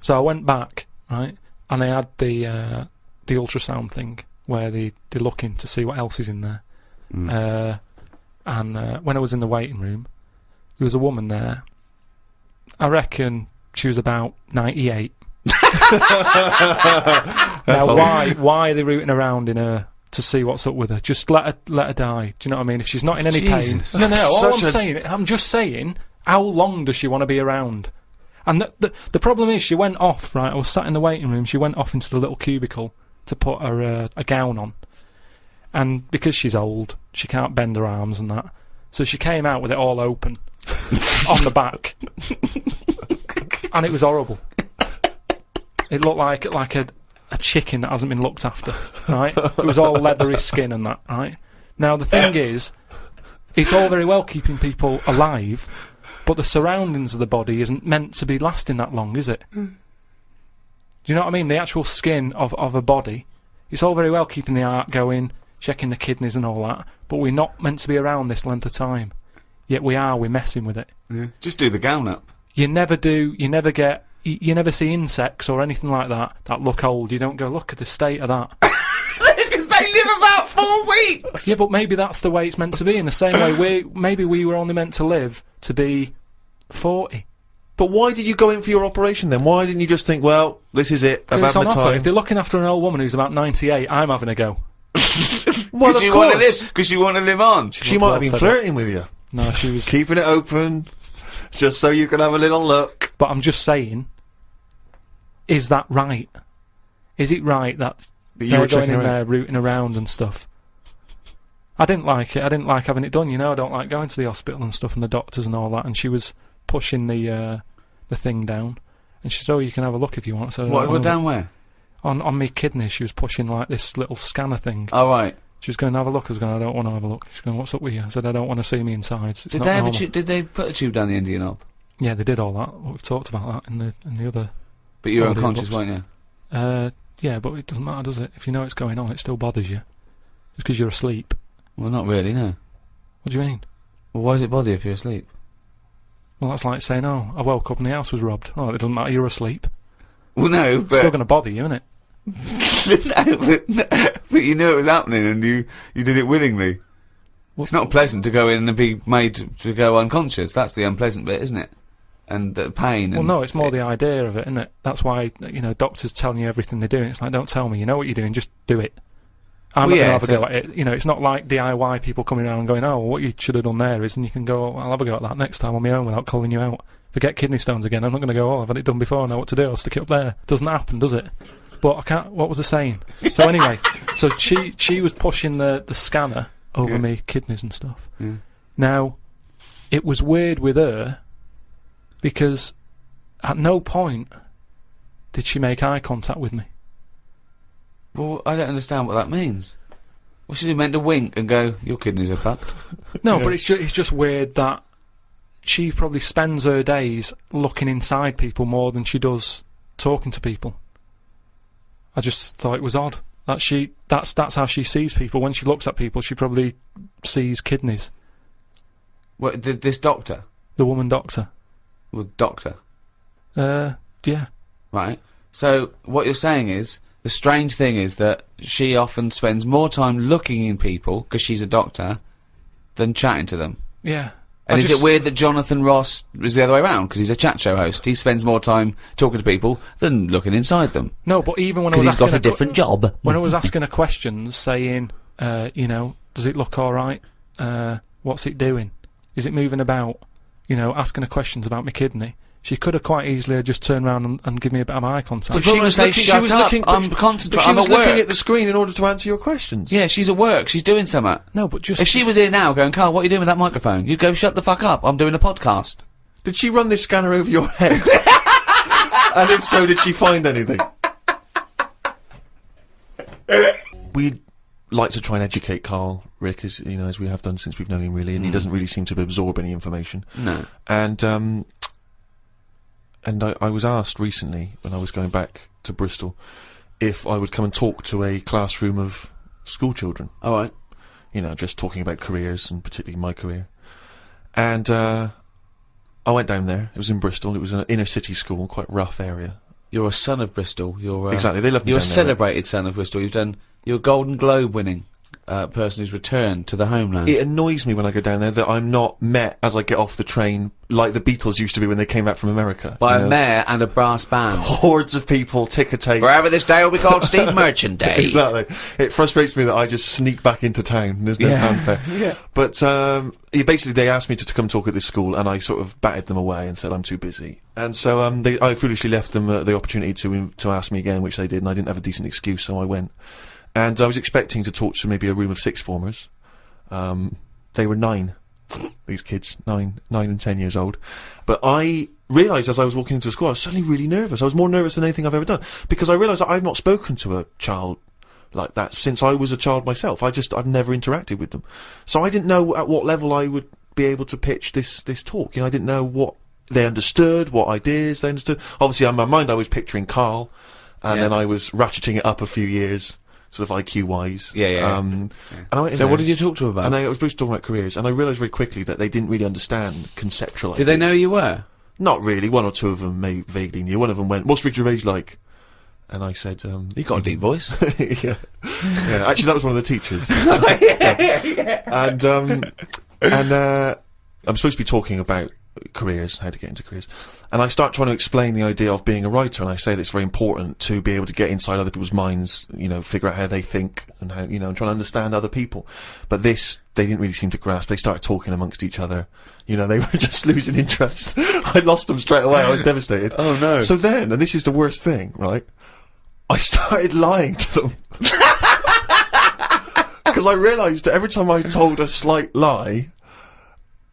So I went back, right, and they had the ultrasound thing where they're looking to see what else is in there. And when I was in the waiting room, there was a woman there. I reckon she was about 98. Now, why are they rooting around in her to see what's up with her? Just let her die. Do you know what I mean? If she's not in any pain, no. I'm just saying, how long does she want to be around? And the problem is, she went off. Right, I was sat in the waiting room. She went off into the little cubicle to put her a gown on, and because she's old, she can't bend her arms and that. So she came out with it all open on the back, and it was horrible. It looked like a chicken that hasn't been looked after, right? It was all leathery skin and that, right? Now, the thing is, it's all very well keeping people alive, but the surroundings of the body isn't meant to be lasting that long, is it? Do you know what I mean? The actual skin of a body, it's all very well keeping the heart going, checking the kidneys and all that, but we're not meant to be around this length of time. Yet we're messing with it. Yeah. Just do the gown up. You never do, you never see insects or anything like that look old. You don't go, look at the state of that. Because they live about 4 weeks! Yeah, but maybe that's the way it's meant to be. In the same way, maybe we were only meant to live to be 40. But why did you go in for your operation then? Why didn't you just think, well, this is it, I've had my time? If they're looking after an old woman who's about 98, I'm having a go. Well, of course. Because you want to live on. She might have been flirting with you. No, she was... keeping it open, just so you can have a little look. But I'm just saying, is that right? Is it right that they're going in there rooting around and stuff? I didn't like it. I didn't like having it done, you know. I don't like going to the hospital and stuff and the doctors and all that. And she was pushing the thing down. And she said, oh, you can have a look if you want. So what, down where? On me kidneys. She was pushing like this little scanner thing. Oh, right. She was going to have a look. I was going, I don't want to have a look. She's going, what's up with you? I said, I don't want to see me insides. Did they put a tube down the end of your knob? Yeah, they did all that. We've talked about that in the other... But you're unconscious, weren't you? Yeah, but it doesn't matter, does it? If you know it's going on, it still bothers you. Just because you're asleep. Well, not really, no. What do you mean? Well, why does it bother you if you're asleep? Well, that's like saying, oh, I woke up and the house was robbed. Oh, it doesn't matter, you're asleep. Well, no, but... It's still going to bother you, isn't it? but you knew it was happening and you did it willingly. It's not pleasant to go in and be made to go unconscious. That's the unpleasant bit, isn't it? And the pain. Well, no, it's more the idea of it, isn't it? That's why, you know, doctors telling you everything they're doing. It's like, don't tell me, you know what you're doing, just do it. I'm not going to have a go at it. You know, it's not like DIY people coming around and going, oh, well, what you should have done there is, and you can go, oh, I'll have a go at that next time on my own without calling you out. If I get kidney stones again, I'm not going to go, oh, I've had it done before, I know what to do, I'll stick it up there. Doesn't happen, does it? But I can't, what was I saying? So anyway, so she was pushing the scanner over me kidneys and stuff. Yeah. Now, it was weird with her, because at no point did she make eye contact with me. Well, I don't understand what that means. Well, she meant to wink and go, your kidneys are fucked. No, but it's just weird that she probably spends her days looking inside people more than she does talking to people. I just thought it was odd that that's how she sees people. When she looks at people, she probably sees kidneys. What, this doctor? The woman doctor. Well, doctor? Yeah. Right. So, what you're saying is, the strange thing is that she often spends more time looking in people, because she's a doctor, than chatting to them. Yeah. And is it weird that Jonathan Ross is the other way around? Because he's a chat show host. He spends more time talking to people than looking inside them. No, but even when I was asking... Because he's got a different job. When I was asking her questions, saying, you know, does it look alright? What's it doing? Is it moving about? You know, asking her questions about my kidney. She could have quite easily just turned around and give me a bit of eye contact. But she was looking, I'm concentrating. She was looking at the screen in order to answer your questions. Yeah, she's at work. She's doing something. No, but just... If she was here now going, Carl, what are you doing with that microphone? You'd go, shut the fuck up. I'm doing a podcast. Did she run this scanner over your head? And if so, did she find anything? We'd like to try and educate Carl, Rick, as you know, as we have done since we've known him, really, and he doesn't really seem to absorb any information. No. And I was asked recently, when I was going back to Bristol, if I would come and talk to a classroom of school children. All right. You know, just talking about careers, and particularly my career. And I went down there. It was in Bristol. It was an inner city school, quite rough area. You're a son of Bristol. You're exactly. They love me. You're a down there, celebrated son of Bristol. You're a Golden Globe winning person who's returned to the homeland. It annoys me when I go down there that I'm not met as I get off the train like the Beatles used to be when they came back from America. By a mayor and a brass band. Hordes of people, ticker tape. Forever this day will be called Steve Merchant Day. Exactly. It frustrates me that I just sneak back into town. There's no fanfare. Yeah. But basically they asked me to come talk at this school, and I sort of batted them away and said I'm too busy. And so I foolishly left them the opportunity to ask me again, which they did, and I didn't have a decent excuse, so I went. And I was expecting to talk to maybe a room of 6th formers. They were 9. These kids, 9 and 10 years old. But I realised as I was walking into school, I was suddenly really nervous. I was more nervous than anything I've ever done. Because I realised that I've not spoken to a child like that since I was a child myself. I've never interacted with them. So I didn't know at what level I would be able to pitch this talk. You know, I didn't know what they understood, what ideas they understood. Obviously, in my mind, I was picturing Carl. And then I was ratcheting it up a few years. Sort of IQ-wise. And I went in so there, what did you talk to them about? And I was supposed to talk about careers, and I realised very quickly that they didn't really understand conceptual Did they know who you were? Not really. One or two of them vaguely knew. One of them went, "What's Rick Gervais like?" And I said, "You got a deep voice." yeah. Actually, that was one of the teachers. And I'm supposed to be talking about careers, how to get into careers. And I start trying to explain the idea of being a writer, and I say that it's very important to be able to get inside other people's minds, you know, figure out how they think and how, you know, and trying to understand other people. But this, they didn't really seem to grasp. They started talking amongst each other. You know, they were just losing interest. I lost them straight away. I was devastated. Oh no. So then, and this is the worst thing, right? I started lying to them. Because I realised that every time I told a slight lie,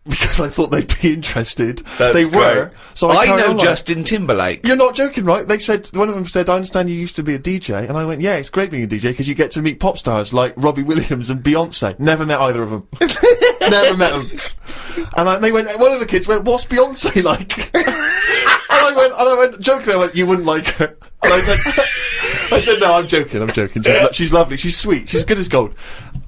because I thought they'd be interested. They were. So I know Justin Timberlake. You're not joking, right? They said, one of them said, "I understand you used to be a DJ." And I went, "Yeah, it's great being a DJ because you get to meet pop stars like Robbie Williams and Beyonce." Never met either of them. Never met them. And they went, one of the kids went, "What's Beyonce like?" and I went, jokingly, I went, "You wouldn't like her." And I said, "No, I'm joking. She's lovely. She's sweet. She's good as gold."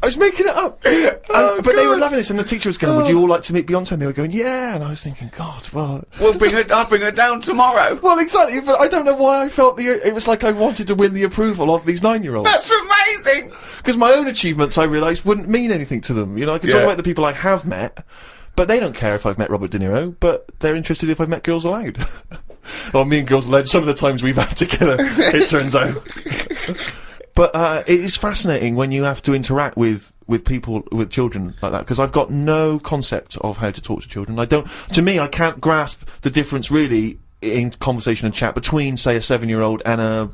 I was making it up. But they were loving this, and the teacher was going, "Would you all like to meet Beyonce?" And they were going, "Yeah." And I was thinking, God, well... I'll bring her down tomorrow. Well, exactly, but I don't know why I felt it was like I wanted to win the approval of these 9-year-olds. That's amazing! Because my own achievements, I realised, wouldn't mean anything to them. You know, I can talk about the people I have met, but they don't care if I've met Robert De Niro, but they're interested if I've met Girls Aloud. Or me and Girls Aloud, some of the times we've had together, it turns out. But it is fascinating when you have to interact with people, with children like that, because I've got no concept of how to talk to children. To me, I can't grasp the difference really in conversation and chat between, say, a 7-year-old and a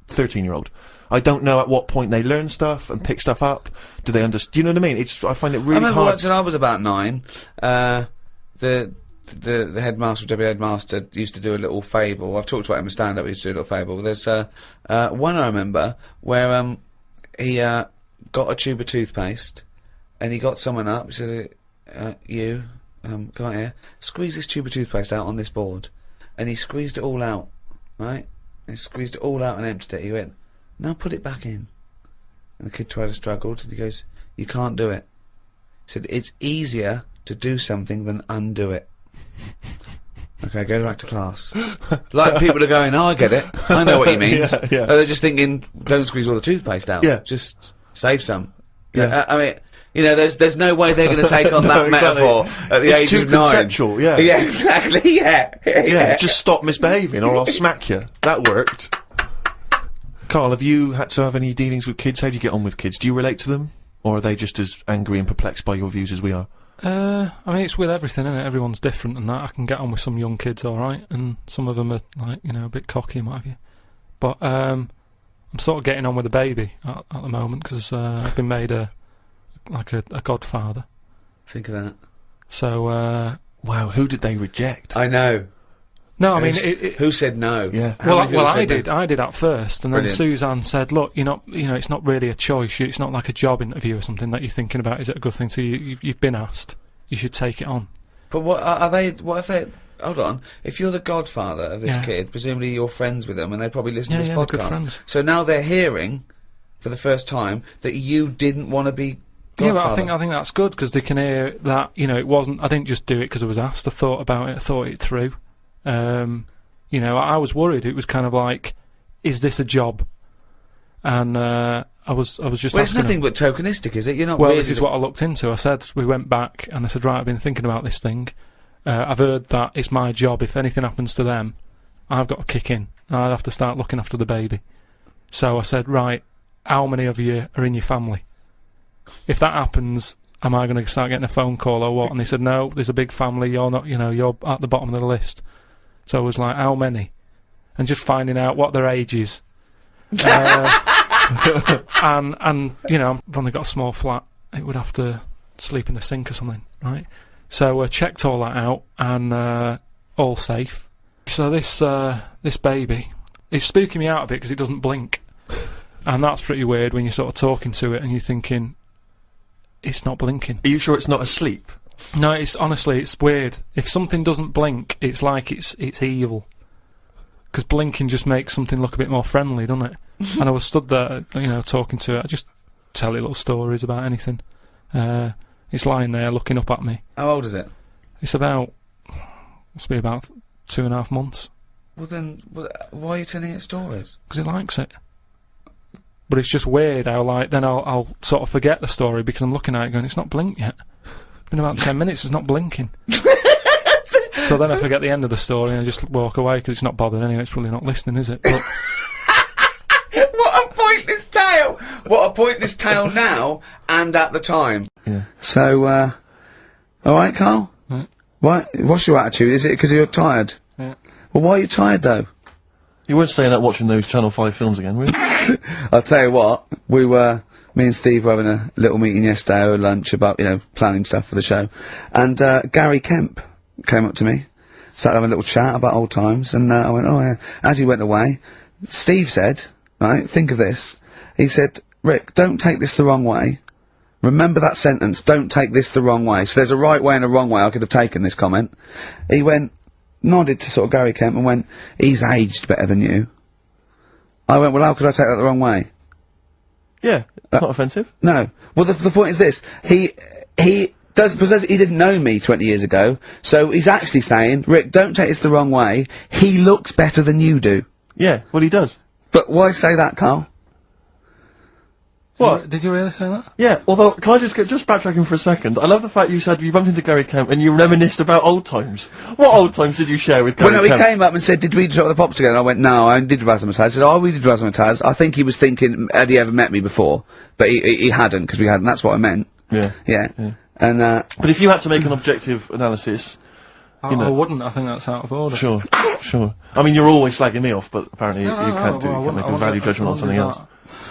13-year-old. I don't know at what point they learn stuff and pick stuff up. Do they understand? Do you know what I mean? I find it really hard. I remember once when I was about 9, the headmaster, deputy headmaster, used to do a little fable. I've talked about him in stand-up. He used to do a little fable. There's one I remember where he got a tube of toothpaste, and he got someone up. He said, "You, go out here, squeeze this tube of toothpaste out on this board," and he squeezed it all out, right? And he squeezed it all out and emptied it. He went, "Now put it back in." And the kid tried to struggle, and he goes, "You can't do it." He said, "It's easier to do something than undo it." Okay, go back to class. Like people are going, "Oh, I get it. I know what he means." They're just thinking, don't squeeze all the toothpaste out. Yeah. Just save some. Yeah. I mean, you know, there's no way they're going to take on that metaphor at the age of 9. It's too conceptual, yeah. Yeah, exactly, yeah. Just stop misbehaving or I'll smack you. That worked. Carl, have you had to have any dealings with kids? How do you get on with kids? Do you relate to them? Or are they just as angry and perplexed by your views as we are? I mean, it's with everything, isn't it? Everyone's different and that. I can get on with some young kids alright, and some of them are, like, you know, a bit cocky and what have you. But, I'm sort of getting on with the baby at the moment, because, I've been made a godfather. Think of that. So, wow, who did they reject? I know. No, I mean... who said no? Yeah. Well, I did at first, and then Brilliant. Suzanne said, "Look, you know, it's not really a choice. It's not like a job interview or something that you're thinking about. Is it a good thing? So you've been asked. You should take it on." But what are they? What if they? Hold on. If you're the godfather of this kid, presumably you're friends with them, and they probably listen to this podcast. They're good friends. So now they're hearing, for the first time, that you didn't want to be godfather. Yeah, but I think that's good, because they can hear that, you know, it wasn't. I didn't just do it because I was asked. I thought about it. I thought it through. You know, I was worried. It was kind of like, is this a job? And I was just. Well, it's asking nothing her, but tokenistic, is it? You're not. well, really this is what I looked into. I said, we went back, and I said, right, I've been thinking about this thing. I've heard that it's my job. If anything happens to them, I've got to kick in. I'd have to start looking after the baby. So I said, right, how many of you are in your family? If that happens, am I going to start getting a phone call or what? And they said, no, there's a big family. You're not, you know, you're at the bottom of the list. So I was like, how many? And just finding out what their age is. And you know, I've only got a small flat. It would have to sleep in the sink or something, right? So I checked all that out, and all safe. So this baby, it's spooking me out a bit because it doesn't blink, and that's pretty weird when you're sort of talking to it and you're thinking, it's not blinking. Are you sure it's not asleep? No, it's honestly, it's weird. If something doesn't blink, it's like it's evil. Because blinking just makes something look a bit more friendly, doesn't it? And I was stood there, you know, talking to it. I just tell it little stories about anything. It's lying there looking up at me. How old is it? It's must be about 2.5 months. Well then, why are you telling it stories? Because it likes it. But it's just weird how, like, then I'll sort of forget the story because I'm looking at it going, it's not blinked yet. It's been about 10 minutes, it's not blinking. So then I forget the end of the story and I just walk away because it's not bothered anyway. It's probably not listening, is it? But What a pointless tale! What a pointless tale now and at the time. Yeah. So, alright, Carl? Right. What's your attitude? Is it because you're tired? Yeah. Well, why are you tired, though? You weren't staying out watching those Channel 5 films again, were you? I'll tell you what, me and Steve were having a little meeting yesterday over lunch about, you know, planning stuff for the show. And, Gary Kemp came up to me, started having a little chat about old times, and, I went, oh yeah. As he went away, Steve said, right, think of this. He said, Rick, don't take this the wrong way. Remember that sentence, don't take this the wrong way. So there's a right way and a wrong way I could have taken this comment. He went, nodded to sort of Gary Kemp and went, he's aged better than you. I went, well, how could I take that the wrong way? Yeah, it's not offensive. No. Well, the point is this. He because he didn't know me 20 years ago, so he's actually saying, Rick, don't take this the wrong way. He looks better than you do. Yeah, well, he does. But why say that, Carl? What? Did you really say that? Yeah, although, can I just backtracking for a second? I love the fact you said you bumped into Gary Kemp and you reminisced about old times. What old times did you share with Gary Kemp? Well, no, he came up and said, did we drop the pops together? And I went, no, I did Razzmatazz. I said, oh, we did Razzmatazz. I think he was thinking, had he ever met me before? But he hadn't, because we hadn't. That's what I meant. Yeah. Yeah. Yeah. And, but if you had to make an objective analysis, I wouldn't. I think that's out of order. Sure, sure. I mean, you're always slagging me off, but apparently you can't make a value judgment on something else.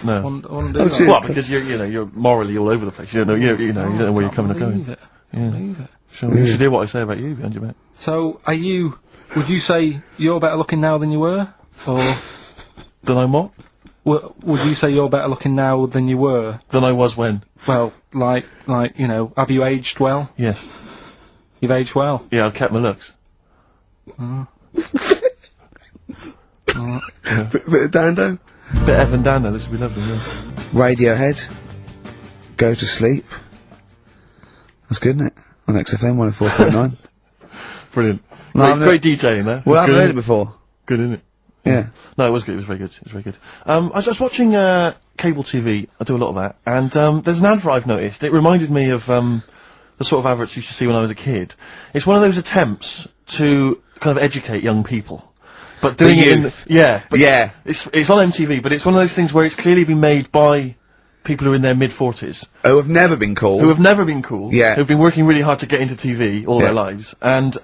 No. I wouldn't do that. Well, because you're morally all over the place. You don't know where you're coming and going. It. Yeah. Believe it. Sure. You should hear what I say about you behind your back. So, would you say you're better looking now than you were? Or Then I'm what? would you say you're better looking now than you were? Than I was when? Well, like, you know, have you aged well? Yes. You've aged well? Yeah, I've kept my looks. bit of Dando. Bit Evan Dando, this would be lovely, yeah. Radiohead. Go to Sleep. That's good, isn't it? On XFM 104.9. Brilliant. No, Great DJing there. Well, I haven't heard it before. Good, isn't it? Yeah. No, it was good. It was very good. It was very good. I was just watching cable TV. I do a lot of that, and there's an advert I've noticed. It reminded me of the sort of adverts you used to see when I was a kid. It's one of those attempts to kind of educate young people, but doing it in it's on MTV, but it's one of those things where it's clearly been made by people who are in their mid-40s. Who have never been cool. Who have never been cool. Yeah. Who've been working really hard to get into TV all their lives, and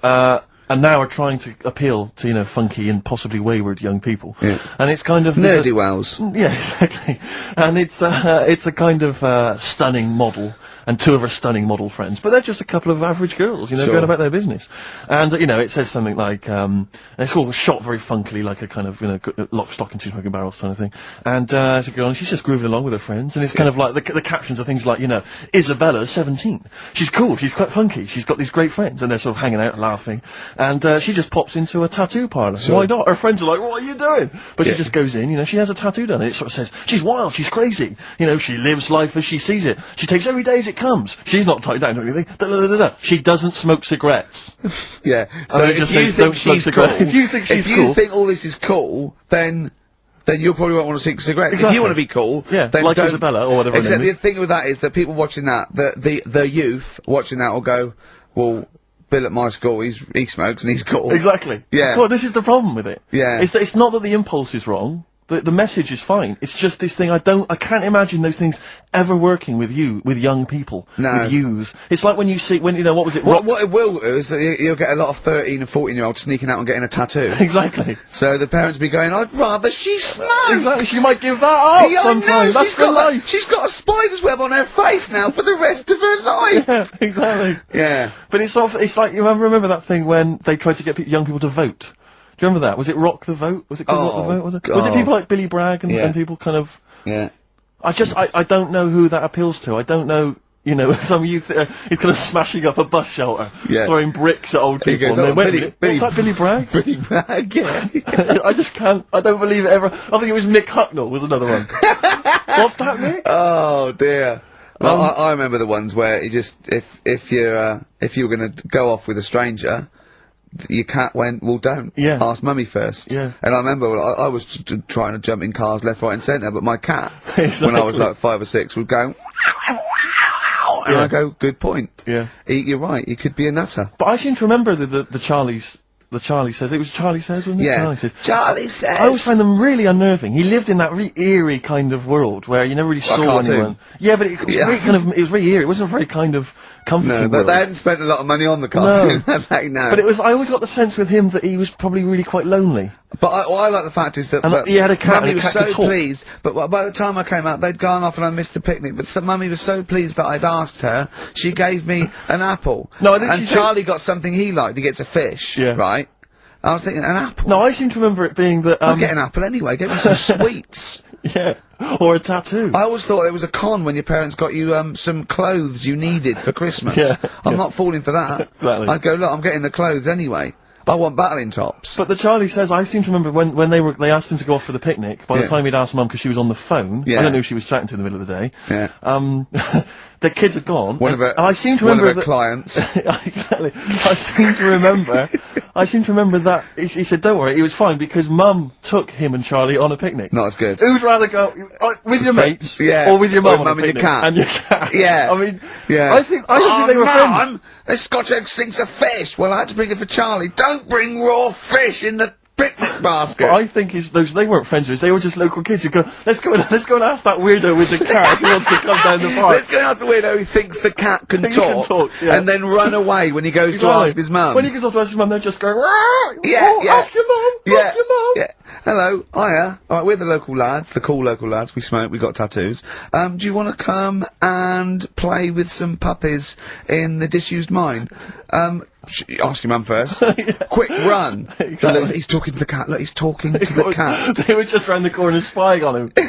now are trying to appeal to, you know, funky and possibly wayward young people. Yeah. And it's kind of... Nerdy-wells. Yeah, exactly. And it's a kind of stunning model, and two of her stunning model friends, but they're just a couple of average girls, you know, going about their business. And, you know, it says something like, and it's all shot very funkily, like a kind of, you know, lock, stock and two smoking barrels kind of thing. And, it's a girl, and she's just grooving along with her friends, and it's kind of like, the captions are things like, you know, Isabella's 17. She's cool, she's quite funky, she's got these great friends, and they're sort of hanging out and laughing. And, she just pops into a tattoo parlour. Why not? Her friends are like, what are you doing? But she just goes in, you know, she has a tattoo done, and it sort of says, she's wild, she's crazy. You know, she lives life as she sees it. She takes every day as it it comes. She's not tied down or anything. She doesn't smoke cigarettes. Yeah. So if you think she's cool, if you think she's cool, if you think all this is cool, then you probably won't want to smoke cigarettes. Exactly. If you want to be cool, then like don't. Isabella or whatever. Except the thing with that is that people watching that, the youth watching that will go, well, Bill at my school, he smokes and he's cool. Exactly. Yeah. Well, this is the problem with it. Yeah. It's not that the impulse is wrong. The message is fine. It's just this thing. I can't imagine those things ever working with young people. No. With youths. It's like when what was it? What it will do is that you'll get a lot of 13 and 14-year-olds sneaking out and getting a tattoo. Exactly. So the parents will be going, I'd rather she smoked. Exactly. She might give that up sometime. That's her life. She's got a spider's web on her face now for the rest of her life. Yeah, exactly. Yeah. But it's like you remember that thing when they tried to get young people to vote. Do you remember that? Was it Rock the Vote? Was it called Rock the Vote? Was it? God. Was it people like Billy Bragg and people kind of? Yeah. I don't know who that appeals to. I don't know. Some youth is kind of smashing up a bus shelter, throwing bricks at old people. Goes, and what's that, Billy Bragg? Billy Bragg, yeah. I just can't. I don't believe it ever. I think it was Mick Hucknall was another one. What's that, Mick? Oh dear. Well, I remember the ones where you just if you were going to go off with a stranger, your cat went, well, don't. Yeah. Ask mummy first. Yeah. And I remember I was trying to jump in cars left, right and centre, but my cat, when I was like 5 or 6, would go, and I go, good point. Yeah. You're right, he could be a nutter. But I seem to remember the Charlies. The Charlie Says. It was Charlie Says, wasn't it? Yeah. Charlie Says. Charlie Says. I always find them really unnerving. He lived in that really eerie kind of world where you never really saw anyone. Yeah, but it was very it was very eerie. It wasn't very kind of comforting. No, they hadn't spent a lot of money on the cartoon, had they? No. But I always got the sense with him that he was probably really quite lonely. But I like the fact is that he had a cat, Mummy and the was cat could so talk. pleased. But by the time I came out, they'd gone off and I missed the picnic. But Mummy was so pleased that I'd asked her. She gave me an apple. No, I think and Charlie got something he liked. He gets a fish. Yeah. Right. I was thinking an apple. No, I seem to remember it being that. I'll get an apple anyway. Get me some sweets. Yeah. Or a tattoo. I always thought there was a con when your parents got you some clothes you needed for Christmas. Yeah. I'm not falling for that. Exactly. I'd go, look, I'm getting the clothes anyway. I want battling tops. But the Charlie Says, I seem to remember when they asked him to go off for the picnic, by the time he'd asked Mum, because she was on the phone, I don't know who she was chatting to in the middle of the day, the kids had gone, I seem to remember one of her clients. Exactly. I seem to remember that, he said, don't worry, he was fine, because Mum took him and Charlie on a picnic. Not as good. Who'd rather go, with your mates, or with your mum on a picnic? And your cat. Yeah. I mean, I think they were friends. There's Scotch egg sinks of fish. Well, I had to bring it for Charlie. Don't bring raw fish in the picnic basket. But I think they weren't friends of his, they were just local kids who go, let's go and ask that weirdo with the cat if he wants to come down the park. Let's go and ask the weirdo who thinks the cat can talk, and then run away when he goes to ask his mum. When he goes off to ask his mum, they're just going, ask your mum, ask your mum. Yeah. Hello, hiya. Alright, we're the local lads, the cool local lads, we smoke, we got tattoos. Do you want to come and play with some puppies in the disused mine? Ask your mum first. Quick, run. Exactly. Look, he's talking to the cat. Look, he's talking to the cat. They were just round the corner spying on him. They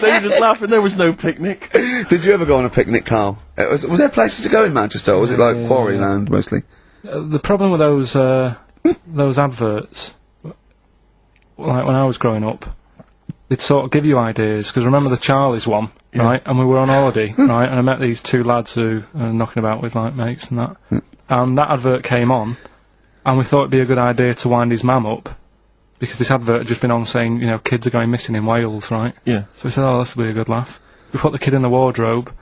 were just laughing. There was no picnic. Did you ever go on a picnic, Carl? Was there places to go in Manchester, or was it like Quarryland, mostly? The problem with those adverts, like when I was growing up, they'd sort of give you ideas, because remember the Charlie's one, right? And we were on holiday, right? And I met these two lads who are knocking about with, like, mates and that. And that advert came on, and we thought it'd be a good idea to wind his mum up, because this advert had just been on saying, kids are going missing in Wales, right? Yeah. So we said, oh, this will be a good laugh. We put the kid in the wardrobe,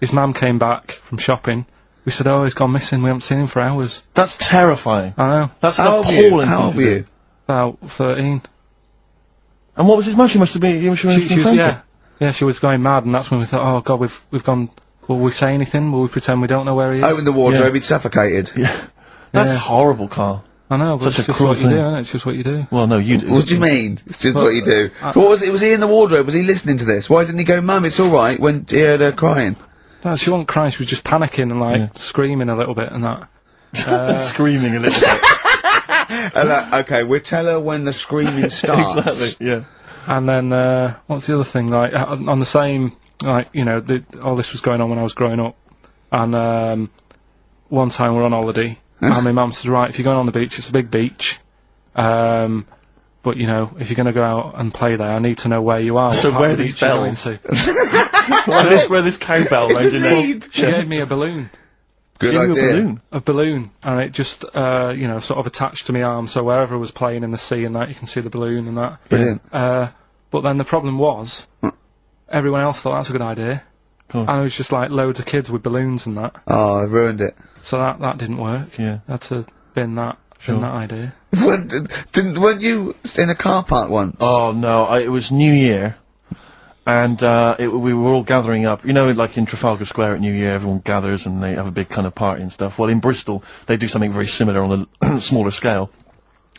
his mum came back from shopping, we said, oh, he's gone missing, we haven't seen him for hours. That's terrifying. I know. That's an appalling How old were you? About 13. And what was his mum? She must have been, she was going mad, and that's when we thought, oh god, we've gone, will we say anything? Will we pretend we don't know where he is? Open the wardrobe, he'd suffocated. Yeah. That's horrible, Carl. I know, but it's just what you do, isn't it? It's just what you do. Well, no, you do. What do you mean? It's just what you do. But what was it? Was he in the wardrobe? Was he listening to this? Why didn't he go, Mum, it's alright, when he heard her crying? No, she wasn't crying, she was just panicking and, like, screaming a little bit and that. Screaming a little bit. Okay, we'll tell her when the screaming starts. Exactly, yeah. And then, what's the other thing, like, on the same, like, all this was going on when I was growing up, and, one time we're on holiday, and my mum said, right, if you're going on the beach, it's a big beach, But, you know, if you're going to go out and play there, I need to know where you are. So where are these bells? Where this cowbell around your neck? She gave me a balloon. Good idea. A balloon, and it just, you know, sort of attached to my arm, so wherever I was playing in the sea and that, you can see the balloon and that. Brilliant. But then the problem was, everyone else thought that's a good idea. And it was just like loads of kids with balloons and that. Oh, I ruined it. So that didn't work. Yeah. I had to bin that idea. Weren't you in a car park once? Oh no, it was New Year, and we were all gathering up. You know, like in Trafalgar Square at New Year, everyone gathers and they have a big kind of party and stuff. Well, in Bristol, they do something very similar on a smaller scale.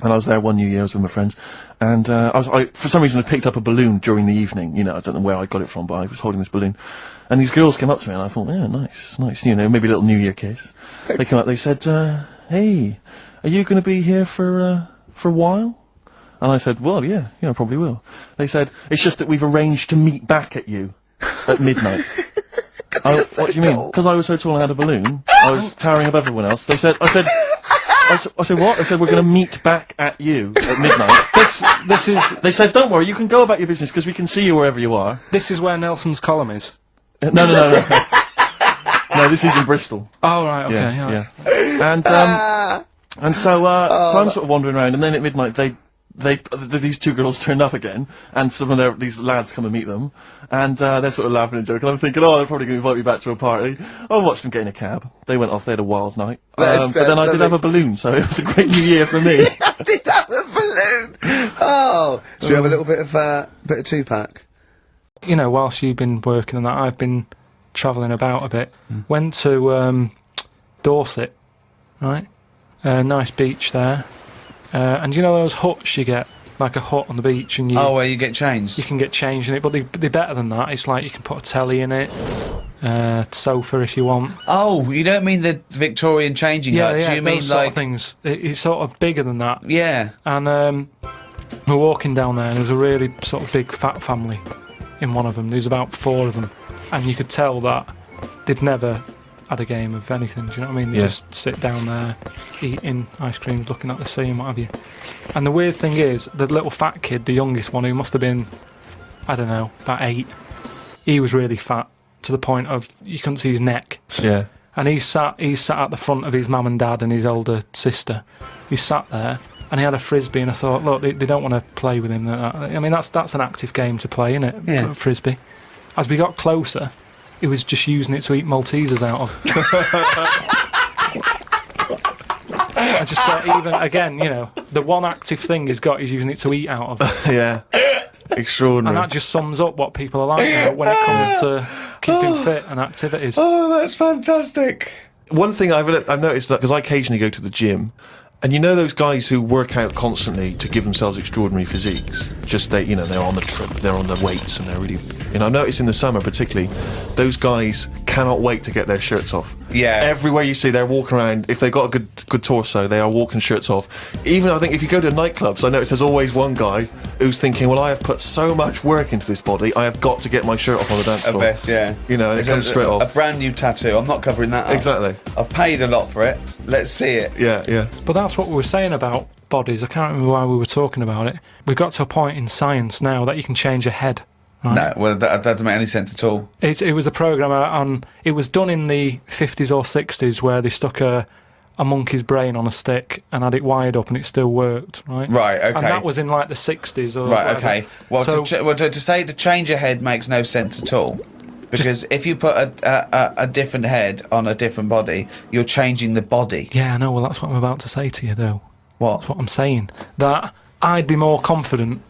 And I was there one New Year, I was with my friends, and for some reason I picked up a balloon during the evening. You know, I don't know where I got it from, but I was holding this balloon, and these girls came up to me, and I thought, yeah, nice, you know, maybe a little New Year kiss. They came up, they said, hey, are you going to be here for a while? And I said, well, yeah, I probably will. They said, it's just that we've arranged to meet back at you at midnight. What do you mean? Because I was so tall and had a balloon, I was towering above everyone else. I said, what? They said, we're going to meet back at you at midnight. They said, don't worry, you can go about your business, because we can see you wherever you are. This is where Nelson's column is. No. No, this is in Bristol. Oh, right, okay, yeah. And so I'm sort of wandering around, and then at midnight these two girls turned up again, and some of these lads come and meet them, and they're sort of laughing and joking. I'm thinking, oh, they're probably going to invite me back to a party. I watched them get in a cab. They went off. They had a wild night. But then I did have a balloon, so it was a great New Year for me. I did have a balloon. Oh, should we have a little bit of two-pack? You know, whilst you've been working on that, I've been travelling about a bit. Went to Dorset, right? Nice beach there. And you know those huts you get, like a hut on the beach, and where you get changed? You can get changed in it, but they're better than that. It's like you can put a telly in it, sofa if you want. Oh, you don't mean the Victorian changing hut? Yeah, you mean those like sort of things? It's sort of bigger than that. Yeah. And we're walking down there, and there was a really sort of big fat family in one of them. There's about 4 of them, and you could tell that they'd never had a game of anything, do you know what I mean? They just sit down there, eating ice cream, looking at the sea and what have you. And the weird thing is, the little fat kid, the youngest one, who must have been, I don't know, about 8, he was really fat, to the point of, you couldn't see his neck. Yeah. And he sat at the front of his mum and dad and his older sister. He sat there, and he had a frisbee, and I thought, look, they don't want to play with him. I mean, that's an active game to play, isn't it? Yeah. Frisbee. As we got closer, he was just using it to eat Maltesers out of. I just thought, even, again, you know, the one active thing he's got, he's using it to eat out of. Yeah. Extraordinary. And that just sums up what people are like now when it comes to keeping fit and activities. Oh, that's fantastic. One thing I've noticed, that because I occasionally go to the gym, and you know those guys who work out constantly to give themselves extraordinary physiques, they're on the trip, they're on the weights, and they're really, I notice in the summer particularly, those guys cannot wait to get their shirts off. Yeah. Everywhere you see, they're walking around, if they've got a good torso, they are walking shirts off. Even, I think, if you go to nightclubs, I notice there's always one guy who's thinking, well, I have put so much work into this body, I have got to get my shirt off on the dance floor. A vest, yeah. You know, and it comes straight off. A brand new tattoo, I'm not covering that up. Exactly. I've paid a lot for it, let's see it. Yeah. But that's what we were saying about bodies. I can't remember why we were talking about it. We've got to a point in science now that you can change your head. Right? No, well, that doesn't make any sense at all. It was a programme on... It was done in the 50s or 60s where they stuck a monkey's brain on a stick and had it wired up and it still worked, right? Right, okay. And that was in, like, the 60s or Right, whatever. Okay. Well, so, to say to change your head makes no sense at all. Because if you put a different head on a different body, you're changing the body. Yeah, I know. Well, that's what I'm about to say to you, though. What? That's what I'm saying. That I'd be more confident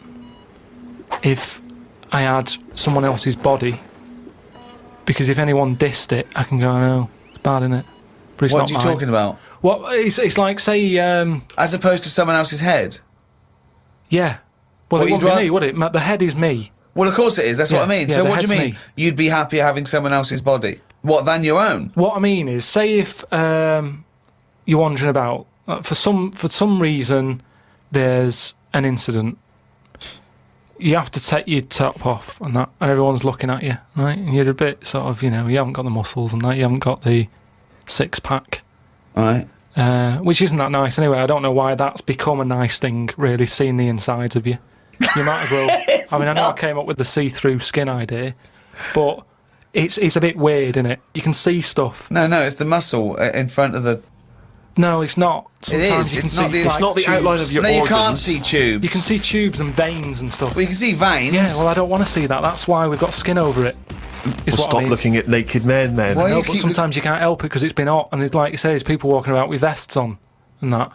if I had someone else's body, because if anyone dissed it, I can go, no, it's bad, innit? But it's What not are you mine. talking about? Well, it's like, say... As opposed to someone else's head? Yeah. Well, What, it wouldn't be me, would it? The head is me. Well, of course it is, that's what I mean. Yeah, So the what do you head's mean? me. You'd be happier having someone else's body? What, than your own? What I mean is, say if you're wandering about, for some reason, there's an incident. You have to take your top off and that, and everyone's looking at you, right? And you're a bit sort of, you haven't got the muscles and that, you haven't got the 6-pack. Right. Which isn't that nice anyway. I don't know why that's become a nice thing, really, seeing the insides of you. You might as well... I mean, I know I came up with the see-through skin idea, but it's a bit weird, isn't it? You can see stuff. No, it's the muscle in front of the... No, it's not. Sometimes it is. you can see It's not the outline of your organs. No, you can't see tubes. You can see tubes and veins and stuff. Well, you can see veins. Yeah, well, I don't want to see that. That's why we've got skin over it. Well, stop looking at naked men, then. Why No, but sometimes you can't help it because it's been hot, and like you say, there's people walking about with vests on and that.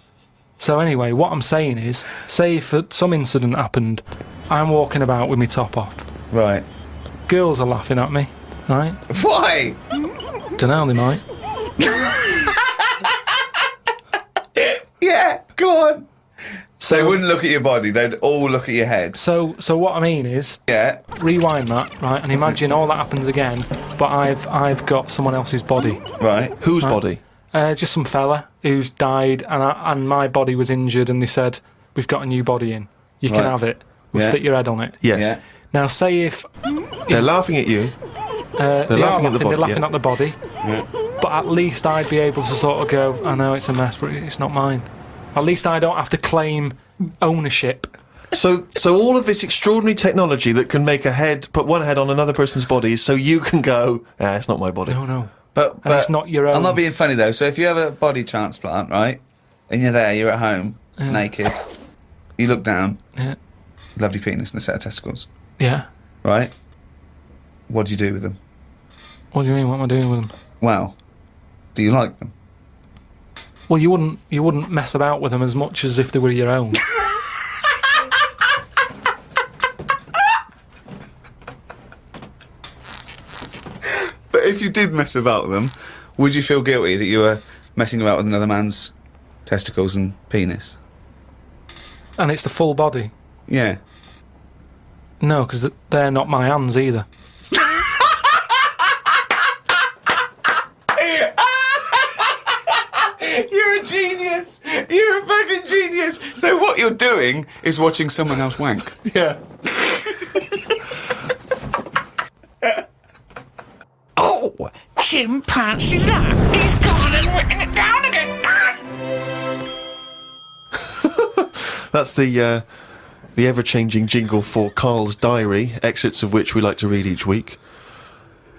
So anyway, what I'm saying is, say if some incident happened, I'm walking about with my top off. Right. Girls are laughing at me, right? Why? Dunno, they might. Yeah, go on. So they wouldn't look at your body, they'd all look at your head. So what I mean is, Yeah. rewind that, right, and imagine all that happens again, but I've got someone else's body. Right. Whose body? Just some fella who's died, and my body was injured, and they said, we've got a new body in. You can Right. have it. We'll Yeah. stick your head on it. Yes. Yeah. Now, say if... They're laughing at you. They're laughing at the body, They're laughing yeah. at the body. Yeah. But at least I'd be able to sort of go, I know it's a mess, but it's not mine. At least I don't have to claim ownership. So all of this extraordinary technology that can make put one head on another person's body, so you can go, it's not my body. No. But And it's not your own. I'm not being funny though. So if you have a body transplant, right, and you're there, you're at home, naked, you look down, Yeah. lovely penis and a set of testicles, Yeah. right? What do you do with them? What do you mean? What am I doing with them? Well, do you like them? Well, you wouldn't mess about with them as much as if they were your own. But if you did mess about with them, would you feel guilty that you were messing about with another man's testicles and penis? And it's the full body. Yeah. No, because they're not my hands either. You're a genius! You're a fucking genius! So what you're doing is watching someone else wank. Yeah. Oh, chimpanzee that! He's gone and written it down again! That's the ever-changing jingle for Carl's diary, excerpts of which we like to read each week.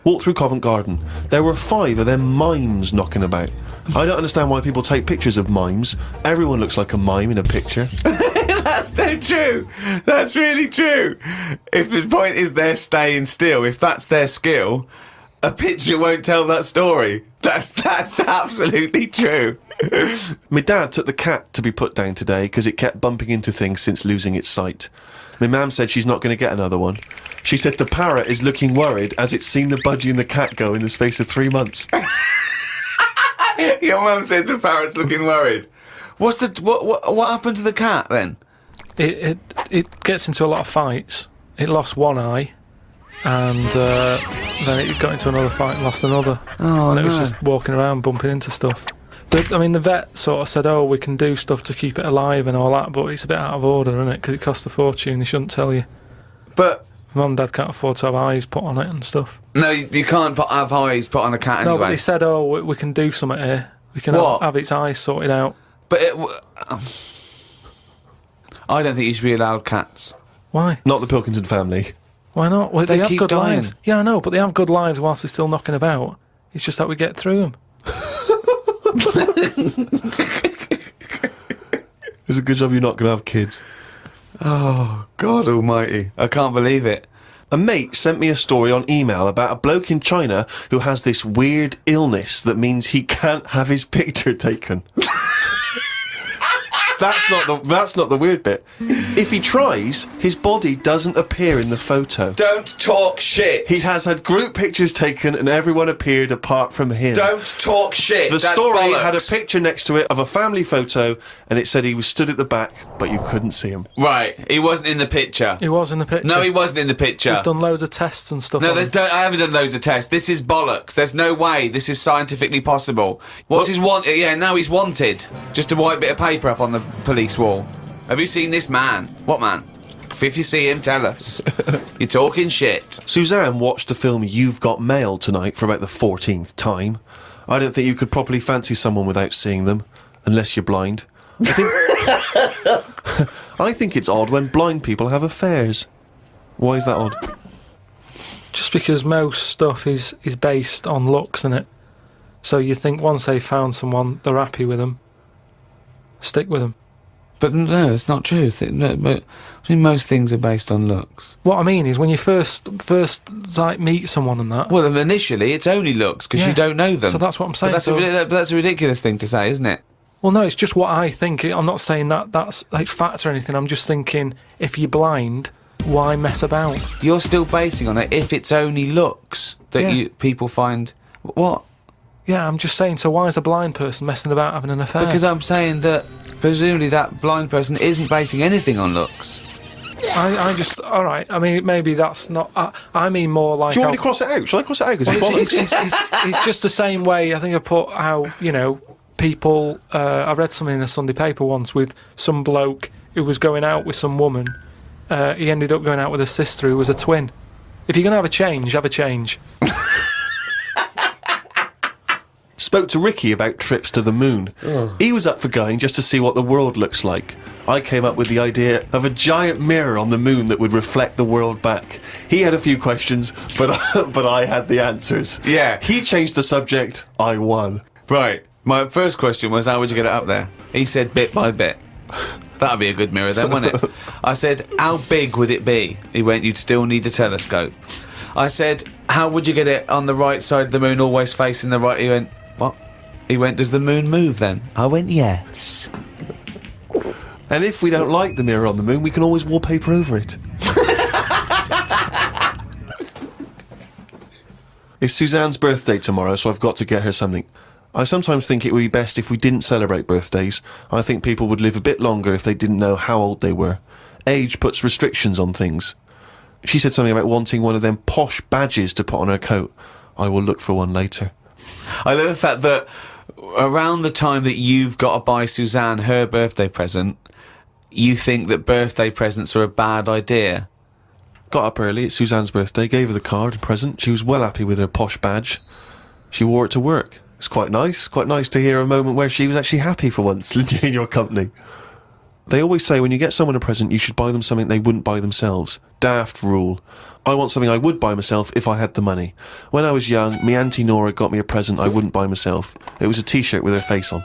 Walked through Covent Garden. There were 5 of them mimes knocking about. I don't understand why people take pictures of mimes. Everyone looks like a mime in a picture. That's so true. That's really true. If the point is they're staying still, if that's their skill, a picture won't tell that story. That's absolutely true. My dad took the cat to be put down today because it kept bumping into things since losing its sight. My mum said she's not going to get another one. She said the parrot is looking worried as it's seen the budgie and the cat go in the space of 3 months. Your mum said the parrot's looking worried. What happened to the cat then? It gets into a lot of fights. It lost one eye, and then it got into another fight and lost another. Oh, and it was just walking around bumping into stuff. The vet sort of said, we can do stuff to keep it alive and all that, but it's a bit out of order, isn't it? Because it costs a fortune. They shouldn't tell you. But Mum and Dad can't afford to have eyes put on it and stuff. no, you can't have eyes put on a cat anyway. No, but they said, we can do something here. We can have its eyes sorted out. But I don't think you should be allowed cats. Why? Not the Pilkington family. Why not? Well, They they have keep good dying. lives. Yeah, I know, but they have good lives whilst they're still knocking about. It's just that we get through them. It's a good job you're not going to have kids. Oh, God almighty. I can't believe it. A mate sent me a story on email about a bloke in China who has this weird illness that means he can't have his picture taken. That's not the weird bit. If he tries, his body doesn't appear in the photo. Don't talk shit. He has had group pictures taken and everyone appeared apart from him. Don't talk shit. The That's story bollocks. had a picture next to it of a family photo and it said he was stood at the back, but you couldn't see him. Right, he wasn't in the picture. He was in the picture. No, he wasn't in the picture. We've done loads of tests and stuff. No, on him. I haven't done loads of tests. This is bollocks. There's no way this is scientifically possible. What's his want? Yeah, now he's wanted. Just a white bit of paper up on the police wall. Have you seen this man? What man? If you see him, tell us. You're talking shit. Suzanne watched the film You've Got Mail tonight for about the 14th time. I don't think you could properly fancy someone without seeing them. unless you're blind. I think it's odd when blind people have affairs. Why is that odd? Just because most stuff is based on looks, isn't it? So you think once they've found someone, they're happy with them, stick with them. But no, it's not true. But I mean, most things are based on looks. What I mean is when you first like meet someone and that. Well, initially it's only looks because you don't know them. So that's what I'm saying. But that's a ridiculous thing to say, isn't it? Well, no, it's just what I think. I'm not saying that's like fact or anything. I'm just thinking if you're blind, why mess about? You're still basing on it if it's only looks that people find. What? Yeah, I'm just saying, so why is a blind person messing about having an affair? Because I'm saying that presumably that blind person isn't basing anything on looks. I just, alright, I mean, maybe that's not, I mean more like... Do you want me to cross it out? Shall I cross it out? Because it's just the same way, I think I put how, you know, people, I read something in a Sunday paper once with some bloke who was going out with some woman, he ended up going out with a sister who was a twin. If you're going to have a change, have a change. Spoke to Ricky about trips to the moon. He was up for going just to see what the world looks like. I came up with the idea of a giant mirror on the moon that would reflect the world back. He had a few questions, but I had the answers. Yeah. He changed the subject, I won. Right. My first question was, how would you get it up there? He said bit by bit. That'd be a good mirror then, wouldn't it? I said, how big would it be? He went, you'd still need a telescope. I said, how would you get it on the right side of the moon, always facing the right? He went, what? He went, does the moon move then? I went, yes. And if we don't like the mirror on the moon, we can always wallpaper over it. It's Suzanne's birthday tomorrow, so I've got to get her something. I sometimes think it would be best if we didn't celebrate birthdays. I think people would live a bit longer if they didn't know how old they were. Age puts restrictions on things. She said something about wanting one of them posh badges to put on her coat. I will look for one later. I love the fact that around the time that you've got to buy Suzanne her birthday present, you think that birthday presents are a bad idea. Got up early, it's Suzanne's birthday, gave her the card and present. She was well happy with her posh badge. She wore it to work. It's quite nice to hear a moment where she was actually happy for once in your company. They always say when you get someone a present, you should buy them something they wouldn't buy themselves. Daft rule. I want something I would buy myself if I had the money. When I was young, me Auntie Nora got me a present I wouldn't buy myself. It was a t-shirt with her face on.